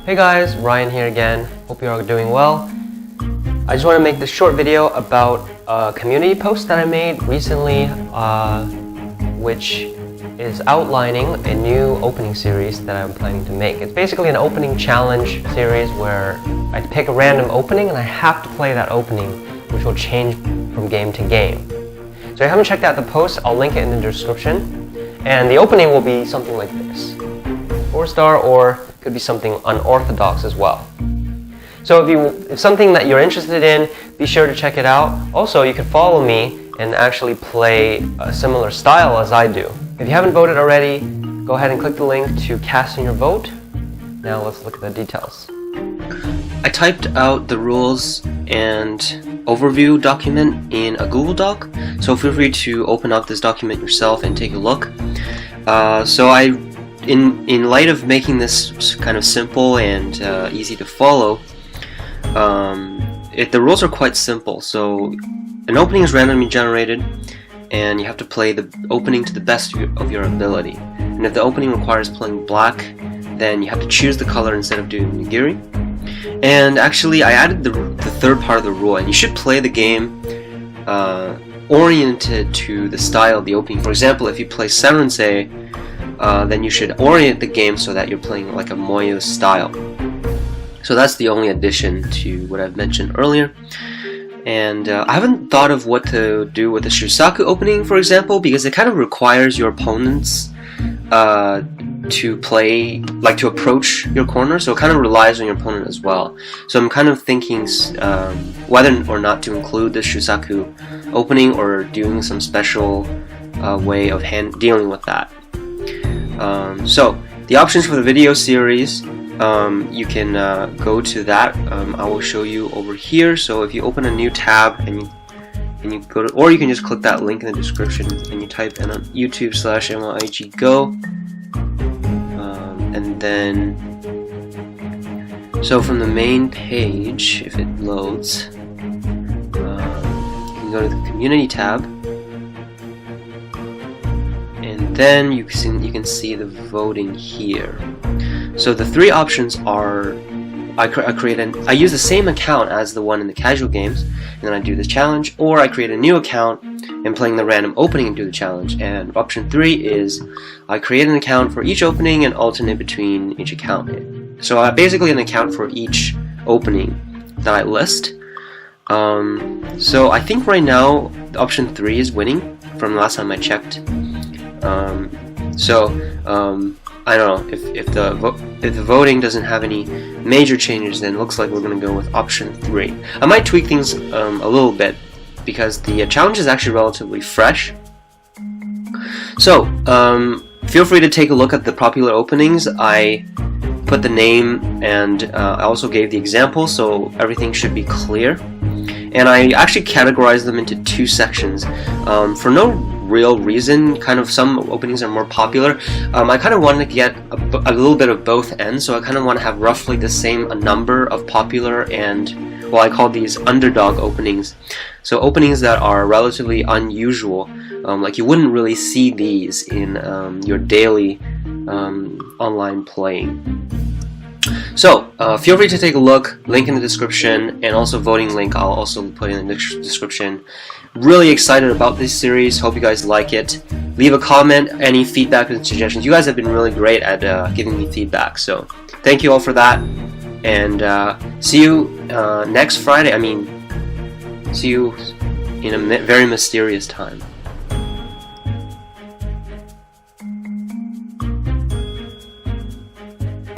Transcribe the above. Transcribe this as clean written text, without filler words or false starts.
Hey guys, Ryan here again. Hope you're all doing well. I just want to make this short video about a community post that I made recently, which is outlining a new opening series that I'm planning to make. It's basically an opening challenge series where I pick a random opening and I have to play that opening, which will change from game to game. So if you haven't checked out the post, I'll link it in the description. And the opening will be something like this. 4-star, or could be something unorthodox as well. So if something that you're interested in, be sure to check it out. Also, you can follow me and actually play a similar style as I do. If you haven't voted already, go ahead and click the link to cast in your vote. Now let's look at the details. I typed out the rules and overview document in a Google Doc, so feel free to open up this document yourself and take a look. In light of making this kind of simple and easy to follow, the rules are quite simple. So an opening is randomly generated, and you have to play the opening to the best of your ability. And if the opening requires playing black, then you have to choose the color instead of doing nigiri. And actually, I added the third part of the rule, and you should play the game oriented to the style of the opening. For example, if you play Serensei, then you should orient the game so that you're playing like a Moyo style. So that's the only addition to what I've mentioned earlier. And I haven't thought of what to do with the Shusaku opening, for example, because it kind of requires your opponents to play, like to approach your corner, so it kind of relies on your opponent as well. So I'm kind of thinking whether or not to include the Shusaku opening or doing some special way of dealing with that. So the options for the video series, you can go to that. I will show you over here. So if you open a new tab and you go to, or you can just click that link in the description and you type in on YouTube/NYIGGO, and then so from the main page, if it loads, you can go to the community tab. Then you can see the voting here. So the three options are: I use the same account as the one in the casual games, and then I do the challenge, or I create a new account and playing the random opening and do the challenge. And option 3 is I create an account for each opening and alternate between each account. So basically an account for each opening that I list. So I think right now option 3 is winning from last time I checked. I don't know if the voting doesn't have any major changes, then it looks like we're going to go with option 3. I might tweak things a little bit because the challenge is actually relatively fresh. So feel free to take a look at the popular openings. I put the name and I also gave the example, so everything should be clear. And I actually categorized them into 2 sections for no real reason. Kind of some openings are more popular. I kind of wanted to get a little bit of both ends, so I kind of want to have roughly the same number of popular and, well, I call these underdog openings. So openings that are relatively unusual, like you wouldn't really see these in your daily online playing. So feel free to take a look, link in the description, and also voting link I'll also put in the description. Really excited about this series, hope you guys like it. Leave a comment, any feedback and suggestions. You guys have been really great at giving me feedback, so thank you all for that. And see you next Friday. See you in a very mysterious time.